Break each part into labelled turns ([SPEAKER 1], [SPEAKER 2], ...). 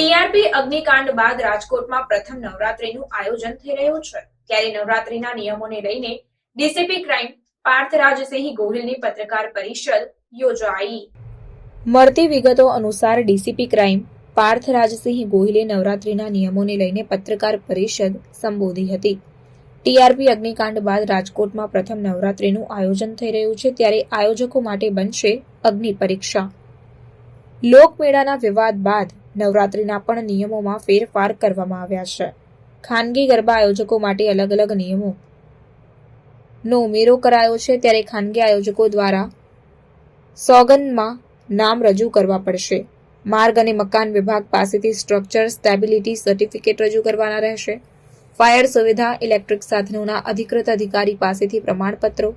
[SPEAKER 1] TRP અગ્નિકાંડ બાદ રાજકોટમાં પ્રથમ નવરાત્રીનું આયોજન થઈ રહ્યું છે, ત્યારે નવરાત્રીના નિયમોને લઈને ડીસીપી ક્રાઇમ પાર્થરાજસિંહ ગોહિલની પત્રકાર પરિષદ યોજાઈ। મળતી વિગતો અનુસાર ડીસીપી ક્રાઇમ પાર્થરાજસિંહ ગોહિલે નવરાત્રીના નિયમોને લઈને પત્રકાર પરિષદ સંબોધી હતી। ટીઆરપી અગ્નિકાંડ બાદ રાજકોટમાં પ્રથમ નવરાત્રીનું આયોજન થઈ રહ્યું છે, ત્યારે આયોજકો માટે બનશે અગ્નિ પરીક્ષા। લોકમેળાના વિવાદ બાદ નવરાત્રીના પણ નિયમોમાં ફેરફાર કરવામાં આવ્યા છે। ખાનગી ગરબા આયોજકો માટે અલગ અલગ નિયમોનો ઉમેરો કરાયો છે, ત્યારે ખાનગી આયોજકો દ્વારા સોગંદમાં નામ રજૂ કરવા પડશે। માર્ગ અને મકાન વિભાગ પાસેથી સ્ટ્રક્ચર સ્ટેબિલિટી સર્ટિફિકેટ રજૂ કરવાના રહેશે। ફાયર સુવિધા, ઇલેક્ટ્રિક સાધનોના અધિકૃત અધિકારી પાસેથી પ્રમાણપત્રો,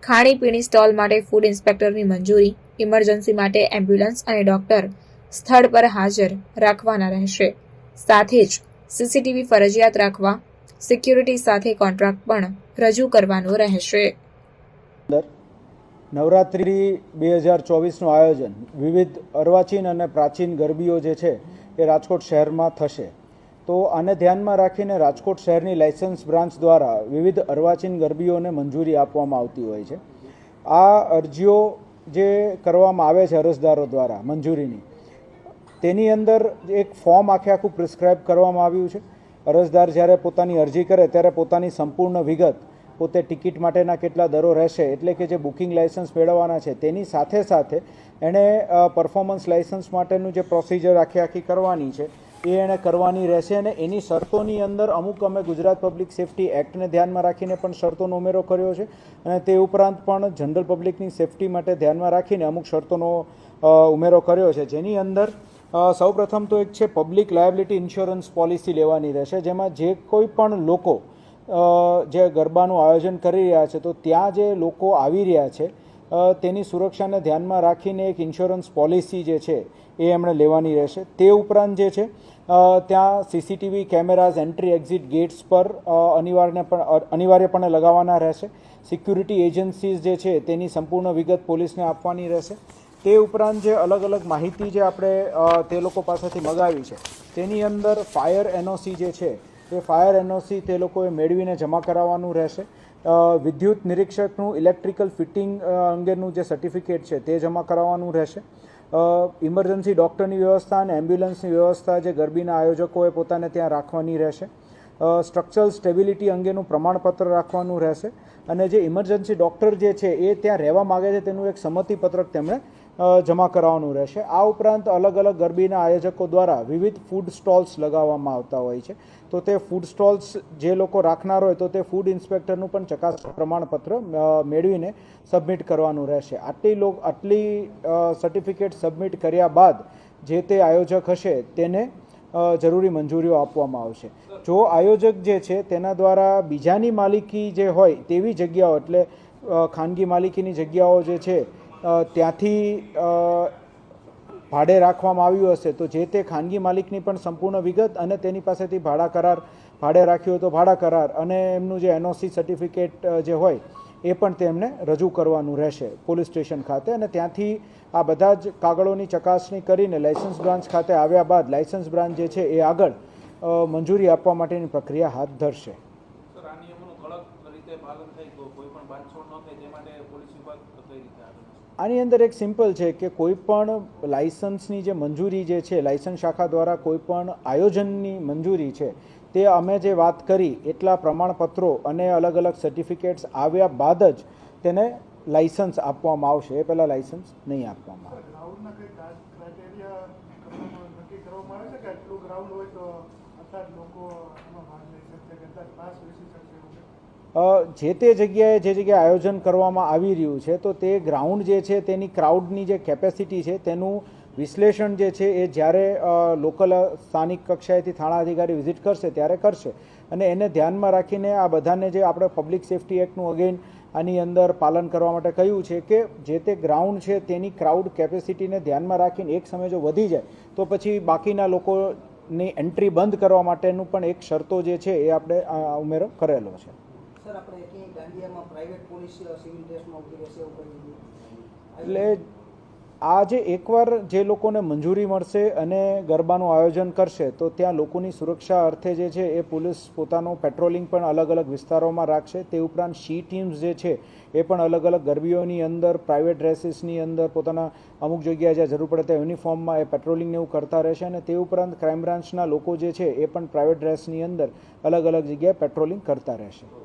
[SPEAKER 1] ખાણીપીણી સ્ટોલ માટે ફૂડ ઇન્સ્પેક્ટરની મંજૂરી, ઇમરજન્સી માટે એમ્બ્યુલન્સ અને ડોક્ટર સ્થળ પર હાજર રાખવાના રહેશે। સાથે જ સીસીટીવી ફરજિયાત રાખવા, સિક્યુરિટી સાથે કોન્ટ્રાક્ટ પણ રજૂ કરવાનો રહેશે।
[SPEAKER 2] નવરાત્રિ 2024નું આયોજન વિવિધ અર્વાચીન અને પ્રાચીન ગરબીઓ જે છે એ રાજકોટ શહેરમાં થશે। તો આને ધ્યાનમાં રાખીને રાજકોટ શહેરની લાયસન્સ બ્રાન્ચ દ્વારા વિવિધ અર્વાચીન ગરબીઓને મંજૂરી આપવામાં આવતી હોય છે। આ અરજીઓ જે કરવામાં આવે છે અરજદારો દ્વારા મંજૂરીની, તેની અંદર એક ફોર્મ આખું પ્રિસ્ક્રાઇબ કરવામાં આવ્યું છે। અરજદાર જ્યારે પોતાની અરજી કરે ત્યારે પોતાની સંપૂર્ણ વિગત, પોતે ટિકિટ માટેના કેટલા દરો રહેશે, એટલે કે જે બુકિંગ લાયસન્સ મેળવવાના છે તેની સાથે સાથે એણે પરફોર્મન્સ લાયસન્સ માટેનું જે પ્રોસિજર આખી કરવાની છે એ એણે કરવાની રહેશે। અને એની શરતોની અંદર અમુક અમે ગુજરાત પબ્લિક સેફ્ટી એક્ટને ધ્યાનમાં રાખીને પણ શરતોનો ઉમેરો કર્યો છે, અને તે ઉપરાંત પણ જનરલ પબ્લિકની સેફ્ટી માટે ધ્યાનમાં રાખીને અમુક શરતોનો ઉમેરો કર્યો છે, જેની અંદર સૌપ્રથમ તો એક છે પબ્લિક લાયબિલિટી ઇન્સ્યોરન્સ પોલિસી લેવાની રહેશે, જેમાં જે કોઈ પણ લોકો જે ગરબાનું આયોજન કરી રહ્યા છે તો ત્યાં જે લોકો આવી રહ્યા છે તેની સુરક્ષાને ધ્યાનમાં રાખીને એક ઇન્સ્યોરન્સ પોલિસી જે છે એ એમણે લેવાની રહેશે। તે ઉપરાંત જે છે ત્યાં CCTV cameras entry exit gates પર અનિવાર્યપણે લગાવવાના રહેશે। સિક્યુરિટી એજન્સીઝ જે છે તેની સંપૂર્ણ વિગત પોલીસને આપવાની રહેશે। તે ઉપરાંત જે અલગ અલગ માહિતી જે આપણે તે લોકો પાસેથી મગાવી છે તેની અંદર ફાયર એનઓસી જે છે તે ફાયર એનઓસી તે લોકોએ મેળવીને જમા કરાવવાનું રહેશે। વિદ્યુત નિરીક્ષકનું ઇલેક્ટ્રિકલ ફિટિંગ અંગેનું જે સર્ટિફિકેટ છે તે જમા કરાવવાનું રહેશે। ઇમરજન્સી ડૉક્ટરની વ્યવસ્થા અને એમ્બ્યુલન્સની વ્યવસ્થા જે ગરબીના આયોજકોએ પોતાને ત્યાં રાખવાની રહેશે। સ્ટ્રક્ચરલ સ્ટેબિલિટી અંગેનું પ્રમાણપત્ર રાખવાનું રહેશે, અને જે ઇમરજન્સી ડૉક્ટર જે છે એ ત્યાં રહેવા માગે છે તેનું એક સંમતિપત્રક તેમણે જમા કરાવવાનું રહેશે। આ ઉપરાંત અલગ અલગ ગરબીના આયોજકો દ્વારા વિવિધ ફૂડ સ્ટોલ્સ લગાવવામાં આવતા હોય છે, તો તે ફૂડ સ્ટોલ્સ જે લોકો રાખનાર હોય તો તે ફૂડ ઇન્સ્પેક્ટરનું પણ ચકાસ પ્રમાણપત્ર મેળવીને સબમિટ કરવાનું રહેશે। આટલી સર્ટિફિકેટ સબમિટ કર્યા બાદ જે તે આયોજક હશે તેને જરૂરી મંજૂરીઓ આપવામાં આવશે। જો આયોજક જે છે તેના દ્વારા બીજાની માલિકી જે હોય તેવી જગ્યાઓ, એટલે ખાનગી માલિકીની જગ્યાઓ જે છે ત્યાંથી ભાડે રાખવામાં આવ્યું હશે તો જે તે ખાનગી માલિકની પણ સંપૂર્ણ વિગત અને તેની પાસેથી ભાડે રાખ્યું હોય તો ભાડા કરાર અને એમનું જે એનઓસી સર્ટિફિકેટ જે હોય એ પણ તેમને રજૂ કરવાનું રહેશે પોલીસ સ્ટેશન ખાતે, અને ત્યાંથી આ બધા જ કાગળોની ચકાસણી કરીને લાયસન્સ બ્રાન્ચ ખાતે આવ્યા બાદ લાયસન્સ બ્રાન્ચ જે છે એ આગળ મંજૂરી આપવા માટેની પ્રક્રિયા હાથ ધરશે। આની અંદર એક સિમ્પલ છે કે કોઈ પણ લાયસન્સની જે મંજૂરી જે છે લાયસન્સ શાખા દ્વારા કોઈ પણ આયોજનની મંજૂરી છે તે અમે જે વાત કરી એટલા પ્રમાણપત્રો અને અલગ અલગ સર્ટિફિકેટ્સ આવ્યા બાદ જ તેને લાયસન્સ આપવામાં આવશે, એ પહેલાં લાયસન્સ નહીં આપવામાં આવે। જે તે જગ્યાએ જે જગ્યાએ આયોજન કરવામાં આવી રહ્યું છે તો તે ગ્રાઉન્ડ જે છે તેની ક્રાઉડની જે કેપેસિટી છે તેનું વિશ્લેષણ જે છે એ જ્યારે લોકલ સ્થાનિક કક્ષાએથી થાણા અધિકારી વિઝિટ કરશે ત્યારે કરશે, અને એને ધ્યાનમાં રાખીને આ બધાને જે આપણે પબ્લિક સેફ્ટી એક્ટનું અગેન આની અંદર પાલન કરવા માટે કહ્યું છે કે જે તે ગ્રાઉન્ડ છે તેની ક્રાઉડ કેપેસિટીને ધ્યાનમાં રાખીને એક સમય જો વધી જાય તો પછી બાકીના લોકોની એન્ટ્રી બંધ કરવા માટેનું પણ એક શરતો જે છે એ આપણે ઉમેરો કરેલો છે। એટલે આ જે એકવાર જે લોકોને મંજૂરી મળશે અને ગરબાનું આયોજન કરશે તો ત્યાં લોકોની સુરક્ષા અર્થે જે છે એ પોલીસ પોતાનું પેટ્રોલિંગ પણ અલગ અલગ વિસ્તારોમાં રાખશે. તે ઉપરાંત શી ટીમ્સ જે છે એ પણ અલગ અલગ ગરબીઓની અંદર પ્રાઇવેટ ડ્રેસીસની અંદર પોતાના અમુક જગ્યાએ જ્યાં જરૂર પડે ત્યાં યુનિફોર્મમાં એ પેટ્રોલિંગને એવું કરતા રહેશે. અને તે ઉપરાંત ક્રાઇમ બ્રાન્ચના લોકો જે છે એ પણ પ્રાઇવેટ ડ્રેસની અંદર અલગ અલગ જગ્યાએ પેટ્રોલિંગ કરતા રહેશે.